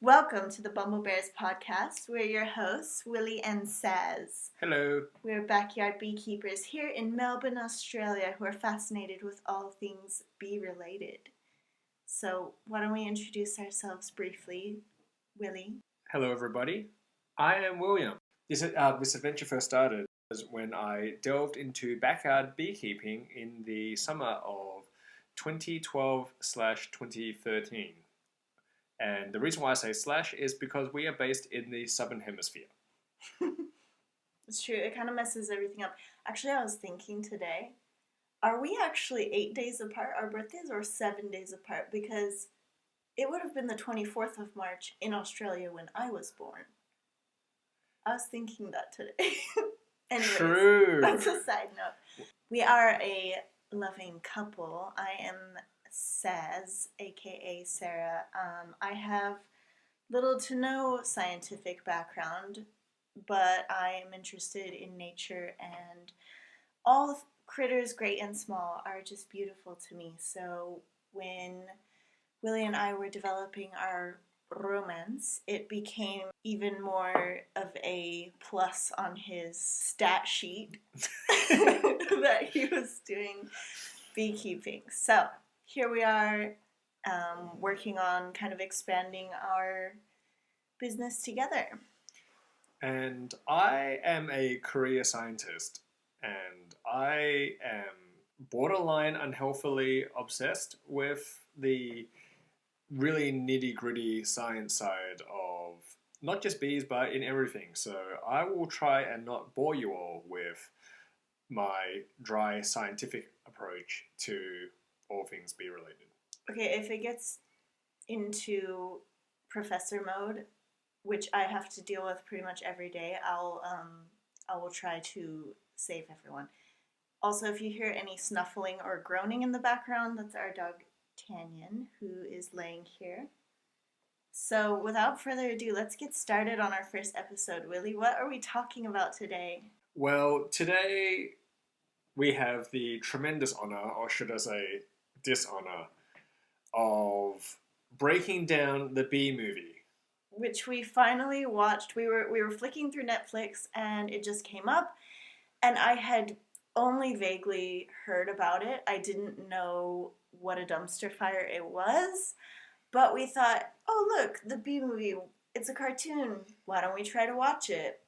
Welcome to the Bumble Bears podcast. We're your hosts, Willie and Saz. Hello. We're backyard beekeepers here in Melbourne, Australia, who are fascinated with all things bee-related. So, why don't we introduce ourselves briefly, Willie? Hello, everybody. I am William. This adventure first started when I delved into backyard beekeeping in the summer of 2012/2013. And the reason why I say slash is because we are based in the Southern Hemisphere. It's true. It kind of messes everything up. Actually, I was thinking today, are we actually 8 days apart, our birthdays, or 7 days apart? Because it would have been the 24th of March in Australia when I was born. I was thinking that today. Anyways, True. That's a side note. We are a loving couple. I am Saz, aka Sarah. I have little to no scientific background, but I am interested in nature, and all critters, great and small, are just beautiful to me. So when Willie and I were developing our romance, it became even more of a plus on his stat sheet that he was doing beekeeping. So here we are, working on kind of expanding our business together. And I am a career scientist, and I am borderline unhealthily obsessed with the really nitty-gritty science side of not just bees, but in everything. So I will try and not bore you all with my dry scientific approach to all things bee related. Okay, if it gets into professor mode, which I have to deal with pretty much every day, I will try to save everyone. Also, if you hear any snuffling or groaning in the background, that's our dog Tanyan, who is laying here. So without further ado, let's get started on our first episode. Willie, what are we talking about today? Well, today we have the tremendous honor, or should I say dishonor, of breaking down the Bee Movie, which we finally watched. We were flicking through Netflix and it just came up, and I had only vaguely heard about it. I didn't know what a dumpster fire it was, but we thought, oh look, the Bee Movie, it's a cartoon. Why don't we try to watch it?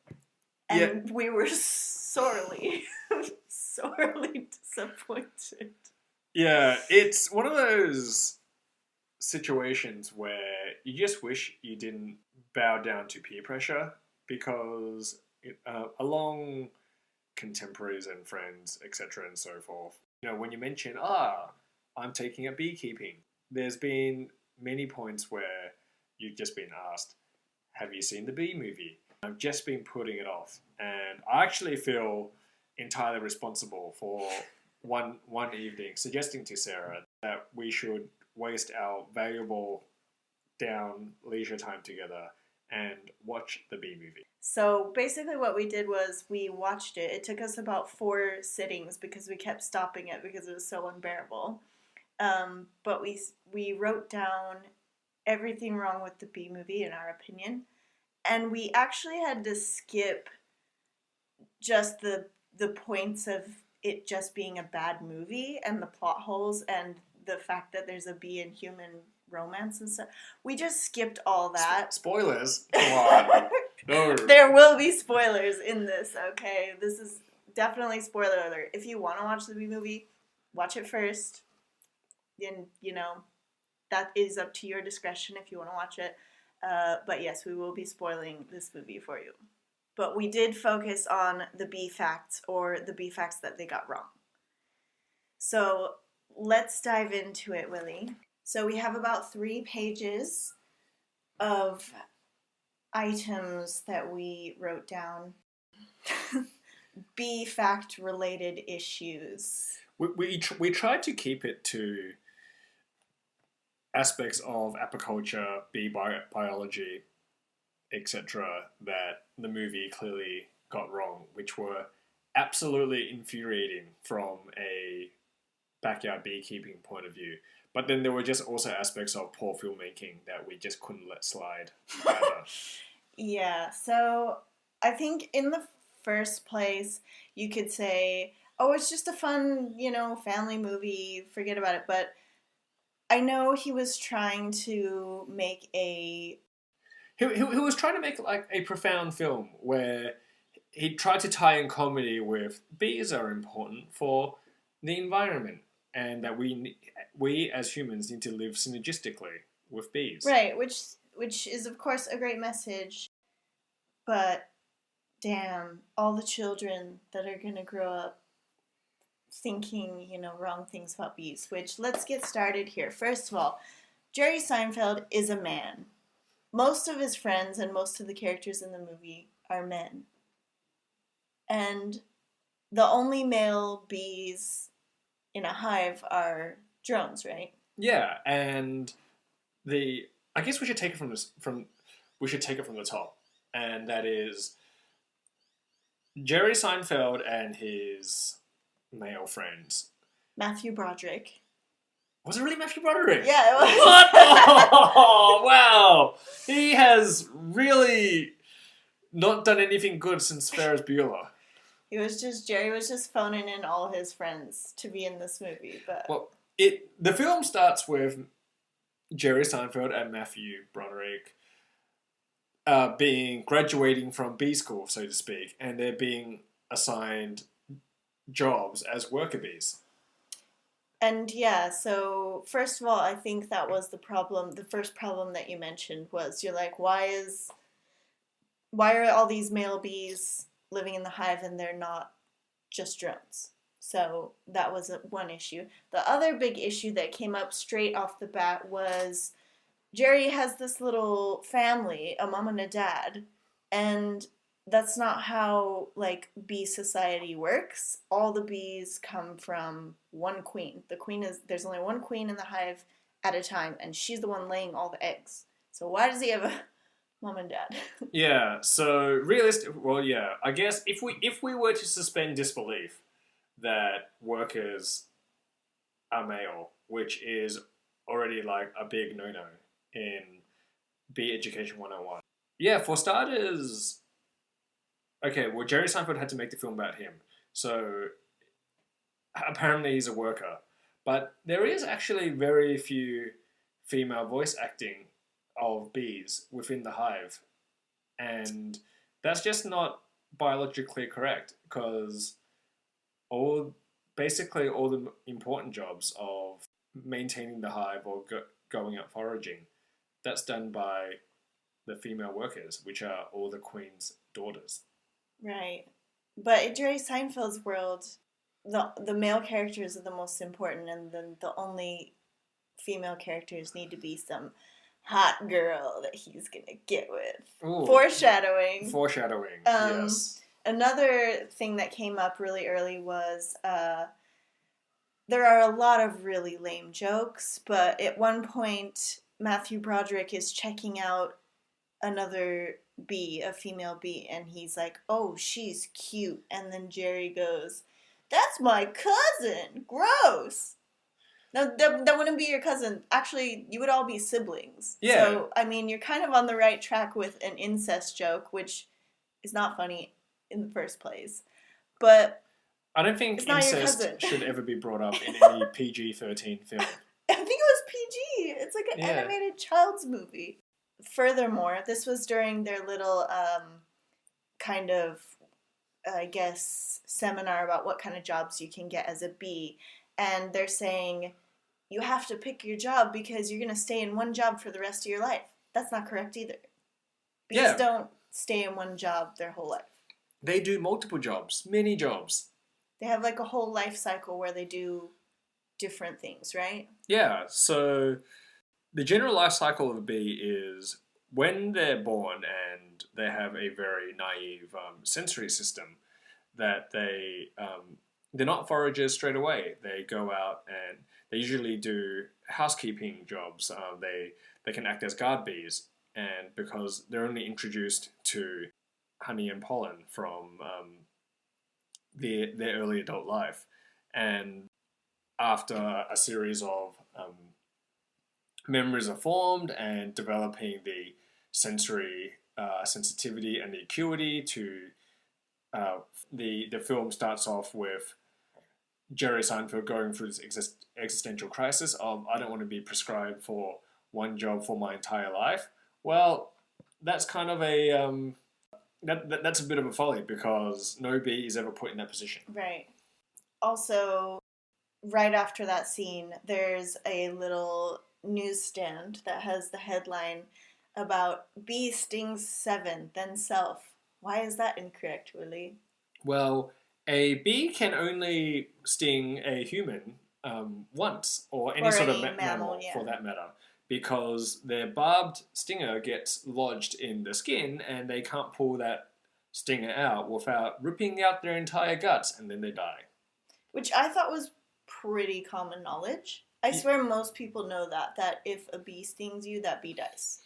And we were sorely disappointed. Yeah, it's one of those situations where you just wish you didn't bow down to peer pressure, because along contemporaries and friends, etc. and so forth, when you mention, I'm taking up beekeeping, there's been many points where you've just been asked, have you seen the Bee Movie? I've just been putting it off, and I actually feel entirely responsible for one evening suggesting to Sarah that we should waste our valuable down leisure time together and watch the Bee Movie. So basically what we did was we watched it. It took us about 4 sittings because we kept stopping it because it was so unbearable. But we wrote down everything wrong with the Bee Movie in our opinion. And we actually had to skip just the points of it just being a bad movie and the plot holes and the fact that there's a bee and human romance and stuff. We just skipped all that. Spoilers? Come on. No. There will be spoilers in this, okay? This is definitely spoiler alert. If you want to watch the Bee Movie, watch it first. And, that is up to your discretion if you want to watch it. But yes, we will be spoiling this movie for you. But we did focus on the bee facts, or the bee facts that they got wrong. So let's dive into it, Willie. So we have about 3 pages of items that we wrote down. Bee fact related issues. We tried to keep it to aspects of apiculture, bee biology, etc. that the movie clearly got wrong, which were absolutely infuriating from a backyard beekeeping point of view. But then there were just also aspects of poor filmmaking that we just couldn't let slide either. Yeah, so I think in the first place, you could say, oh, it's just a fun, family movie, forget about it. But I know he was trying to make He was trying to make like a profound film where he tried to tie in comedy with bees are important for the environment and that we as humans need to live synergistically with bees. right, which is of course a great message, but damn, all the children that are gonna grow up thinking, wrong things about bees, which let's get started here. First of all, Jerry Seinfeld is a man. Most of his friends and most of the characters in the movie are men. And the only male bees in a hive are drones, right? Yeah, and I guess we should take it from the top, and that is Jerry Seinfeld and his male friends. Matthew Broderick. Was it really Matthew Broderick? Yeah, it was. What? Oh, wow. He has really not done anything good since Ferris Bueller. Jerry was just phoning in all his friends to be in this movie, but Well, the film starts with Jerry Seinfeld and Matthew Broderick being graduating from B school, so to speak, and they're being assigned jobs as worker bees. and yeah, so first of all, I think that was the problem. The first problem that you mentioned was you're like, why are all these male bees living in the hive and they're not just drones? So that was one issue. The other big issue that came up straight off the bat was Jerry has this little family, a mom and a dad, and that's not how like bee society works. All the bees come from one queen. There's only one queen in the hive at a time, and she's the one laying all the eggs. So why does he have a mom and dad? Yeah, so I guess if we were to suspend disbelief that workers are male, which is already like a big no-no in Bee Education 101. Yeah, for starters, okay, well, Jerry Seinfeld had to make the film about him, so apparently he's a worker. But there is actually very few female voice acting of bees within the hive, and that's just not biologically correct because basically all the important jobs of maintaining the hive or going out foraging, that's done by the female workers, which are all the queen's daughters. Right. But in Jerry Seinfeld's world, the male characters are the most important, and then the only female characters need to be some hot girl that he's gonna get with. Ooh, Foreshadowing. Yes. Another thing that came up really early was there are a lot of really lame jokes, but at one point Matthew Broderick is checking out another bee, a female bee, and he's like, oh, she's cute. And then Jerry goes, that's my cousin. Gross. No, that wouldn't be your cousin. Actually, you would all be siblings. Yeah. So, I mean, you're kind of on the right track with an incest joke, which is not funny in the first place. But I don't think it's not your incest cousin. should ever be brought up in any PG-13 film. I think it was PG. It's like an animated child's movie. Furthermore, this was during their little kind of, I guess, seminar about what kind of jobs you can get as a bee. And they're saying, you have to pick your job because you're going to stay in one job for the rest of your life. That's not correct either. Bees don't stay in one job their whole life. They do multiple jobs, many jobs. They have like a whole life cycle where they do different things, right? Yeah, so the general life cycle of a bee is when they're born and they have a very naive sensory system that they're not foragers straight away. They go out and they usually do housekeeping jobs. They can act as guard bees, and because they're only introduced to honey and pollen from their early adult life, and after a series of memories are formed and developing the sensory sensitivity and the acuity to the film starts off with Jerry Seinfeld going through this existential crisis of I don't want to be prescribed for one job for my entire life. Well, that's kind of a that's a bit of a folly because no bee is ever put in that position. Right. Also, right after that scene, there's a little newsstand that has the headline about bee stings 7, then self. Why is that incorrect, Willie? Well, a bee can only sting a human once, or any Or sort of any mammal, yeah. for that matter, because their barbed stinger gets lodged in the skin and they can't pull that stinger out without ripping out their entire guts and then they die. Which I thought was pretty common knowledge. I swear most people know that if a bee stings you, that bee dies.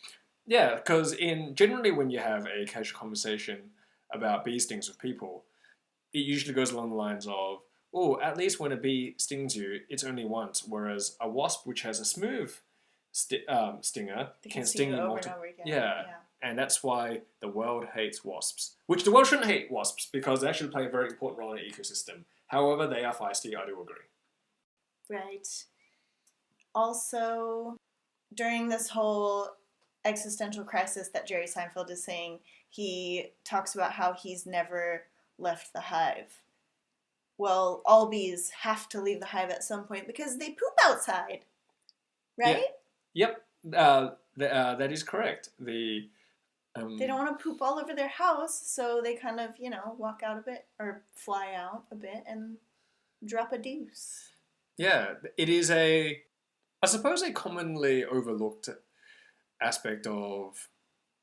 Yeah, because generally when you have a casual conversation about bee stings with people, it usually goes along the lines of, oh, at least when a bee stings you, it's only once, whereas a wasp, which has a smooth stinger, can sting you over and over again. Yeah, and that's why the world hates wasps. Which the world shouldn't hate wasps, because they actually play a very important role in the ecosystem. However, they are feisty, I do agree. Right. Also, during this whole existential crisis that Jerry Seinfeld is saying, he talks about how he's never left the hive. Well, all bees have to leave the hive at some point because they poop outside, right? Yeah. Yep, that is correct. They don't want to poop all over their house, so they kind of, walk out a bit or fly out a bit and drop a deuce. Yeah, it is I suppose, a commonly overlooked aspect of,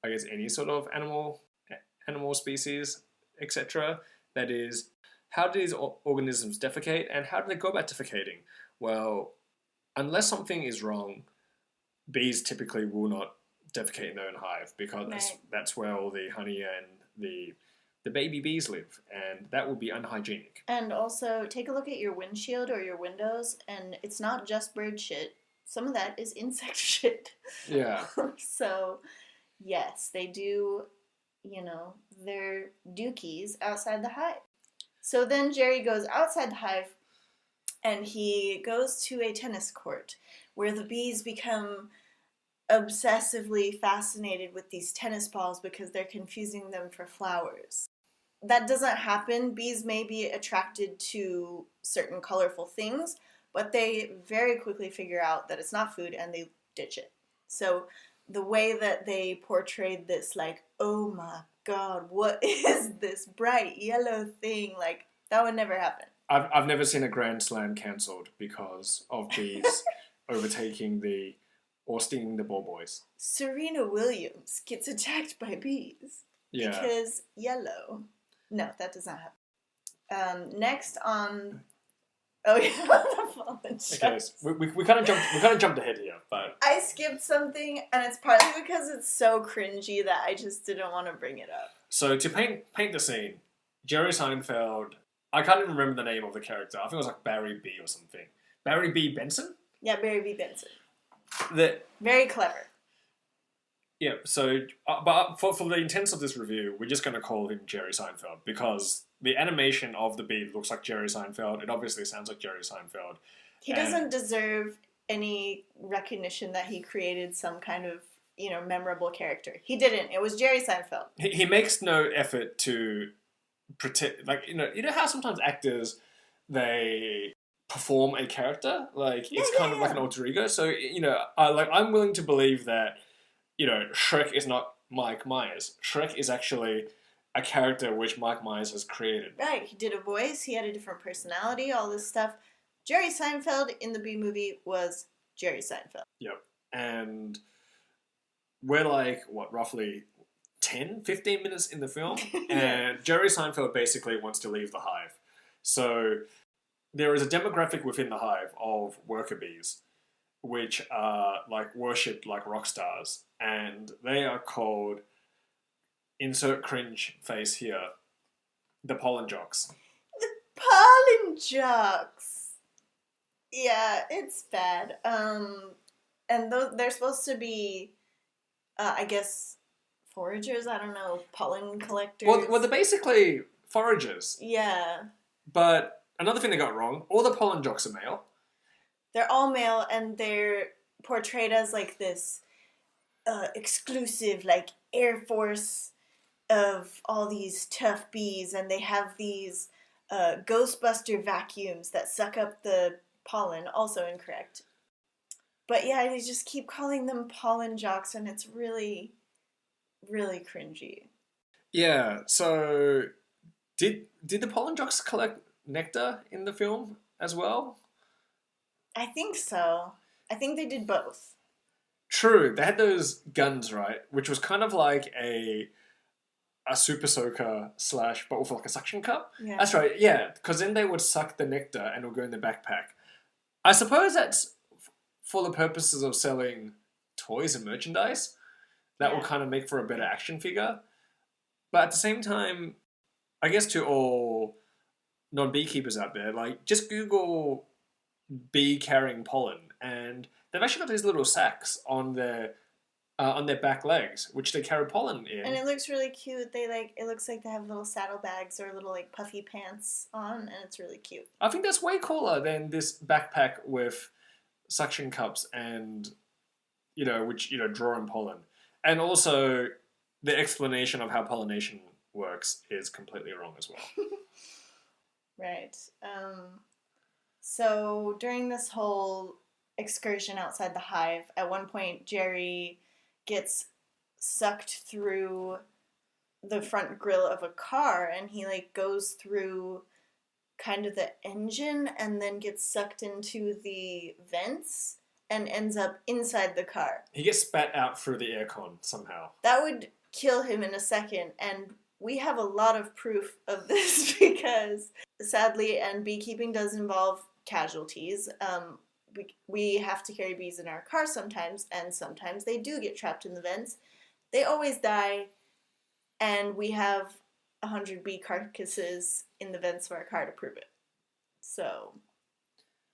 I guess, any sort of animal species, etc. That is, how do these organisms defecate and how do they go about defecating? Well, unless something is wrong, bees typically will not defecate in their own hive because that's where all the honey and the baby bees live, and that would be unhygienic. And also, take a look at your windshield or your windows, and it's not just bird shit. Some of that is insect shit. Yeah. So, yes, they do, their dookies outside the hive. So then Jerry goes outside the hive, and he goes to a tennis court where the bees become obsessively fascinated with these tennis balls because they're confusing them for flowers. That doesn't happen. Bees may be attracted to certain colorful things, but they very quickly figure out that it's not food and they ditch it. So the way that they portrayed this, like, oh my god, what is this bright yellow thing? Like, that would never happen. I've never seen a Grand Slam cancelled because of bees overtaking or stinging the ball boys. Serena Williams gets attacked by bees. Yeah. Because yellow. No, that does not happen. Next on... Oh yeah, the Pollen Jocks. Okay, we kind of jumped ahead here, but I skipped something, and it's partly because it's so cringy that I just didn't want to bring it up. So to paint the scene, Jerry Seinfeld, I can't even remember the name of the character. I think it was like Barry B or something. Barry B. Benson? Yeah, Barry B. Benson. Very clever. Yeah, so, but for the intents of this review, we're just going to call him Jerry Seinfeld because the animation of the bee looks like Jerry Seinfeld. It obviously sounds like Jerry Seinfeld. He doesn't deserve any recognition that he created some kind of, memorable character. He didn't. It was Jerry Seinfeld. He makes no effort to pretend, like, how sometimes actors, they perform a character, like, it's kind of like an alter ego. So, I'm willing to believe that, Shrek is not Mike Myers. Shrek is actually a character which Mike Myers has created. Right. He did a voice. He had a different personality, all this stuff. Jerry Seinfeld in the Bee Movie was Jerry Seinfeld. Yep. And we're like, roughly 10, 15 minutes in the film? And Jerry Seinfeld basically wants to leave the hive. So there is a demographic within the hive of worker bees, which are like worshipped like rock stars, and they are called, insert cringe face here, the Pollen Jocks. The Pollen Jocks. Yeah, it's bad. and they're supposed to be, I guess, foragers. I don't know, pollen collectors. Well, they're basically foragers. Yeah, But another thing they got wrong, all the pollen jocks are male. they're all male, and they're portrayed as like this exclusive, like Air Force of all these tough bees, and they have these Ghostbuster vacuums that suck up the pollen. Also incorrect. But yeah, they just keep calling them pollen jocks, and it's really, really cringy. Yeah, so did the pollen jocks collect nectar in the film as well? I think so. I think they did both. True, they had those guns, right? Which was kind of like a super soaker slash, but with like a suction cup. Yeah. That's right, yeah, because then they would suck the nectar and it would go in the backpack. I suppose that's for the purposes of selling toys and merchandise. That will Yeah. kind of make for a better action figure. But at the same time, I guess to all non-beekeepers out there, like, just Google bee carrying pollen, and they've actually got these little sacks on their back legs, which they carry pollen in. And it looks really cute. It looks like they have little saddlebags or little like puffy pants on, and it's really cute. I think that's way cooler than this backpack with suction cups and, which, draw in pollen. And also, the explanation of how pollination works is completely wrong as well. Right. So during this whole excursion outside the hive, at one point Jerry gets sucked through the front grill of a car, and he like goes through kind of the engine and then gets sucked into the vents and ends up inside the car. He gets spat out through the aircon somehow. That would kill him in a second, and we have a lot of proof of this because sadly, and beekeeping does involve casualties. We have to carry bees in our car sometimes, and sometimes they do get trapped in the vents. They always die, and we have 100 bee carcasses in the vents of our car to prove it. So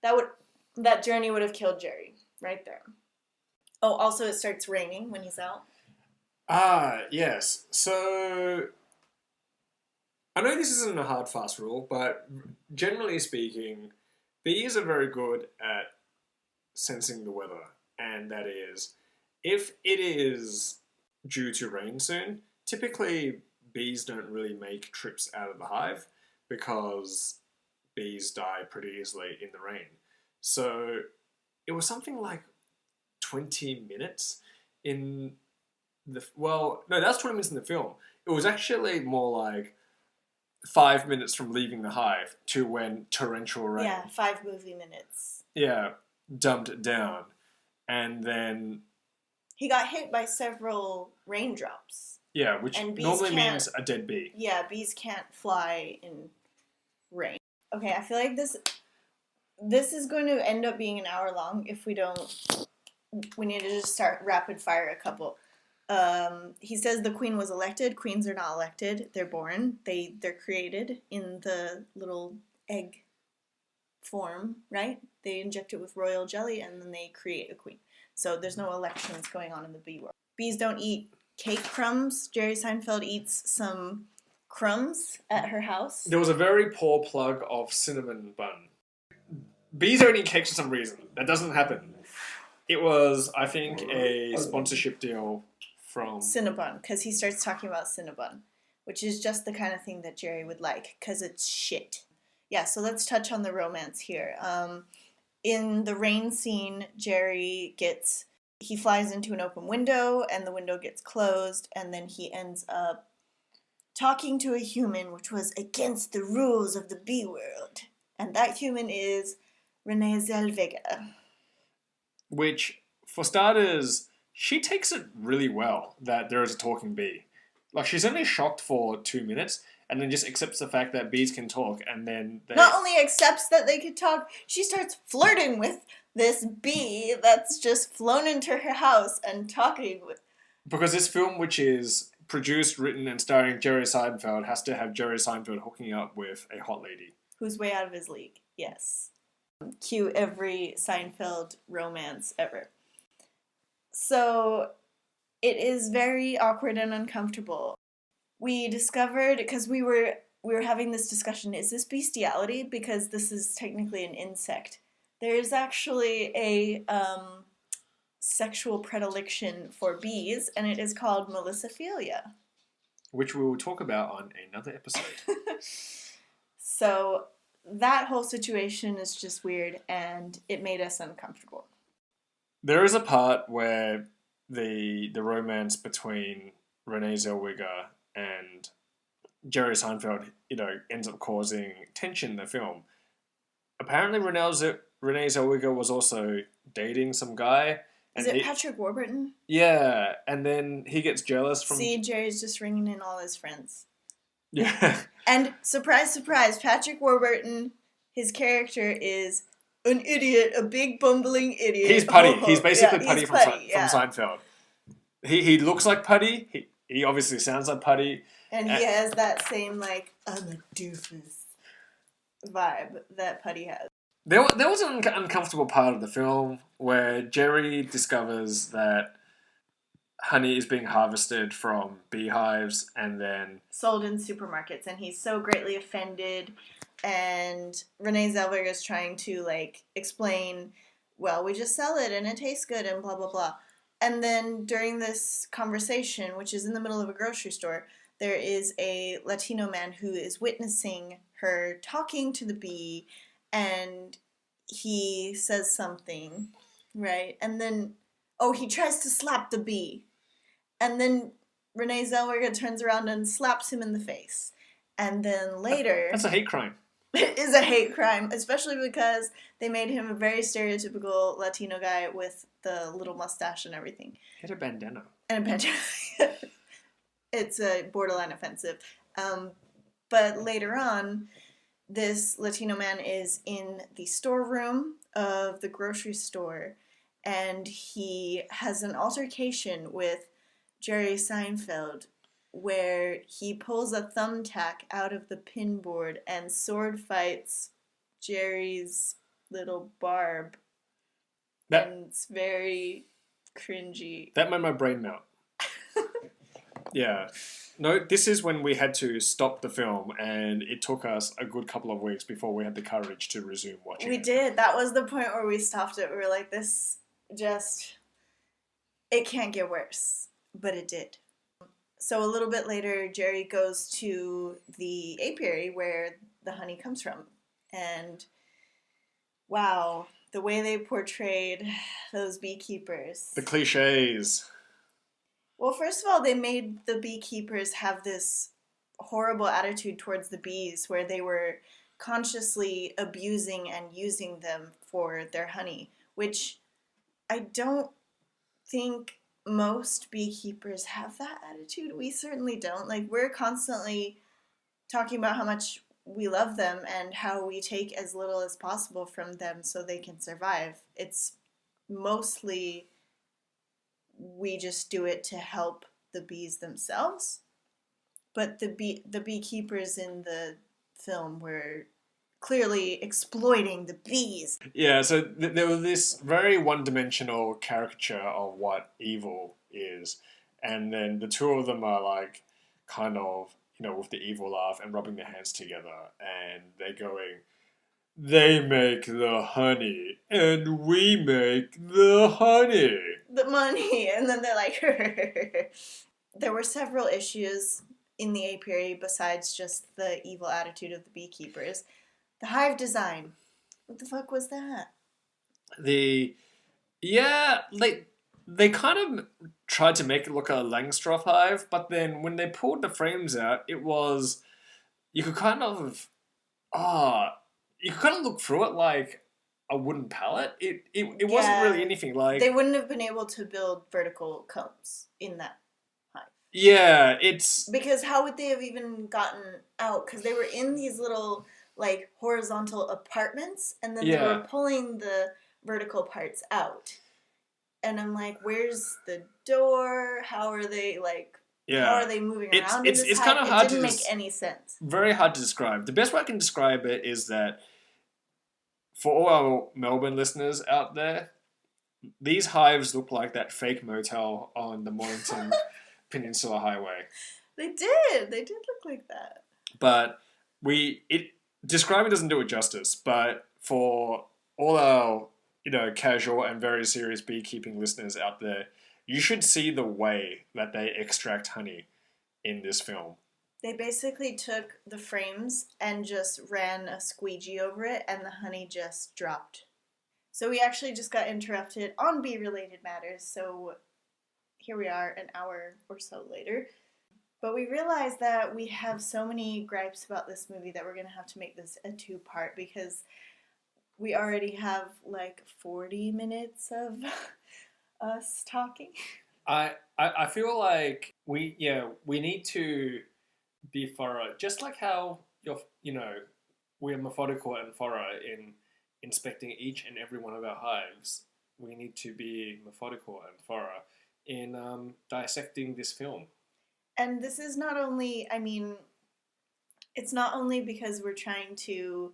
that journey would have killed Jerry right there. Oh, also it starts raining when he's out. Ah, yes. So, I know this isn't a hard, fast rule, but generally speaking, bees are very good at sensing the weather. And that is, if it is due to rain soon, typically bees don't really make trips out of the hive because bees die pretty easily in the rain. So, it was something like 20 minutes in no, that's 20 minutes in the film. It was actually more like 5 minutes from leaving the hive to when torrential rain. Yeah, 5 movie minutes. Yeah, dumped down. And then... He got hit by several raindrops. Yeah, which normally means a dead bee. Yeah, bees can't fly in rain. Okay, I feel like this is going to end up being an hour long if we don't... We need to just start rapid fire a couple. He says the queen was elected. Queens are not elected. They're born. They're created in the little egg form, right? They inject it with royal jelly and then they create a queen. So there's no elections going on in the bee world. Bees don't eat cake crumbs. Jerry Seinfeld eats some crumbs at her house. There was a very poor plug of cinnamon bun. Bees don't eat cakes for some reason. That doesn't happen. It was, I think, a sponsorship deal from... Cinnabon, because he starts talking about Cinnabon, which is just the kind of thing that Jerry would like, because it's shit. Yeah, so let's touch on the romance here. In the rain scene, Jerry he flies into an open window, and the window gets closed, and then he ends up talking to a human, which was against the rules of the bee world. And that human is Renee Zellweger. Which, for starters, she takes it really well that there is a talking bee. Like, she's only shocked for 2 minutes and then just accepts the fact that bees can talk, and then Not only accepts that they can talk, she starts flirting with this bee that's just flown into her house and talking with... Because this film, which is produced, written, and starring Jerry Seinfeld, has to have Jerry Seinfeld hooking up with a hot lady. Who's way out of his league, yes. Cue every Seinfeld romance ever. So it is very awkward and uncomfortable. We discovered, because we were having this discussion, is this bestiality? Because this is technically an insect. There is actually a sexual predilection for bees, and it is called melissophilia. Which we will talk about on another episode. So that whole situation is just weird, and it made us uncomfortable. There is a part where the romance between Renee Zellweger and Jerry Seinfeld, ends up causing tension in the film. Apparently, Renee Zellweger was also dating some guy. Is it Patrick Warburton? Yeah, and then he gets jealous from... See, Jerry's just ringing in all his friends. Yeah. And surprise, surprise, Patrick Warburton, his character is an idiot, a big bumbling idiot. He's Putty. He's basically Putty, from yeah. Seinfeld. He looks like Putty. He obviously sounds like Putty. And he has that same, like, I'm a doofus vibe that Putty has. There was an uncomfortable part of the film where Jerry discovers that honey is being harvested from beehives and then sold in supermarkets, and he's so greatly offended. And Renee Zellweger is trying to, like, explain, well, we just sell it and it tastes good and blah, blah, blah. And then during this conversation, which is in the middle of a grocery store, there is a Latino man who is witnessing her talking to the bee, and he says something, right? And then, he tries to slap the bee. And then Renee Zellweger turns around and slaps him in the face. And then later... That's a hate crime. It is a hate crime, especially because they made him a very stereotypical Latino guy with the little mustache and everything. He had a bandana. And a bandana. It's borderline offensive. But later on, this Latino man is in the storeroom of the grocery store, and he has an altercation with Jerry Seinfeld, where he pulls a thumbtack out of the pin board and sword fights Jerry's little Barb. And it's very cringy. That made my brain melt. Yeah. No, this is when we had to stop the film, and it took us a good couple of weeks before we had the courage to resume watching it. We did. That was the point where we stopped it. We were like, this just... It can't get worse. But it did. So a little bit later, Jerry goes to the apiary where the honey comes from. And wow, the way they portrayed those beekeepers. The cliches. Well, first of all, they made the beekeepers have this horrible attitude towards the bees where they were consciously abusing and using them for their honey, which I don't think most beekeepers have that attitude. We certainly don't. Like, we're constantly talking about how much we love them and how we take as little as possible from them so they can survive. It's mostly we just do it to help the bees themselves. But the beekeepers in the film were clearly exploiting the bees. Yeah, so there was this very one-dimensional caricature of what evil is, and then the two of them are like kind of, with the evil laugh and rubbing their hands together, and they're going, they make the honey and we make the honey. The money. And then they're like, There were several issues in the apiary besides just the evil attitude of the beekeepers. The hive design. What the fuck was that? They kind of tried to make it look a Langstroth hive, but then when they pulled the frames out, it was, you could kind of look through it like a wooden pallet. It wasn't really anything like... They wouldn't have been able to build vertical combs in that hive. Yeah, it's... Because how would they have even gotten out? Because they were in these little, like, horizontal apartments, and then they were pulling the vertical parts out. And I'm like, where's the door? How are they, like... Yeah. How are they moving around in this It's hive? kind of hard to... It didn't make any sense. Very hard to describe. The best way I can describe it is that for all our Melbourne listeners out there, these hives look like that fake motel on the Mornington Peninsula Highway. They did. They did look like that. But describing doesn't do it justice. But for all our casual and very serious beekeeping listeners out there, you should see the way that they extract honey in this film. They basically took the frames and just ran a squeegee over it, and the honey just dropped. So we actually just got interrupted on bee-related matters, so here we are an hour or so later. But we realized that we have so many gripes about this movie that we're going to have to make this a two-part, because we already have like 40 minutes of us talking. I feel like we need to be thorough, just like how we're methodical and thorough in inspecting each and every one of our hives. We need to be methodical and thorough in dissecting this film. And this is not only, it's not only because we're trying to,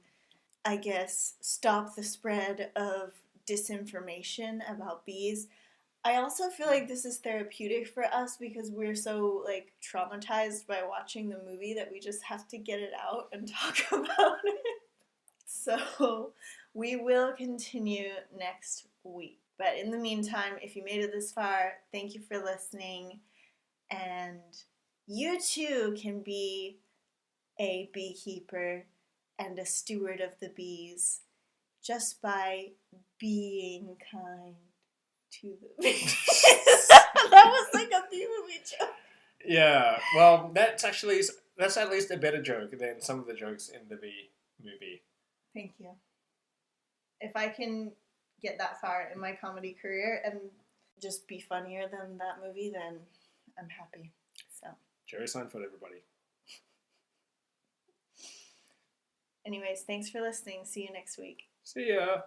I guess, stop the spread of disinformation about bees. I also feel like this is therapeutic for us because we're so traumatized by watching the movie that we just have to get it out and talk about it. So we will continue next week. But in the meantime, if you made it this far, thank you for listening. And you too can be a beekeeper and a steward of the bees just by being kind to the bees. That was like a bee movie joke. Yeah, well, that's at least a better joke than some of the jokes in the bee movie. Thank you. If I can get that far in my comedy career and just be funnier than that movie, then I'm happy. So Jerry Seinfeld, everybody. Anyways, thanks for listening. See you next week. See ya.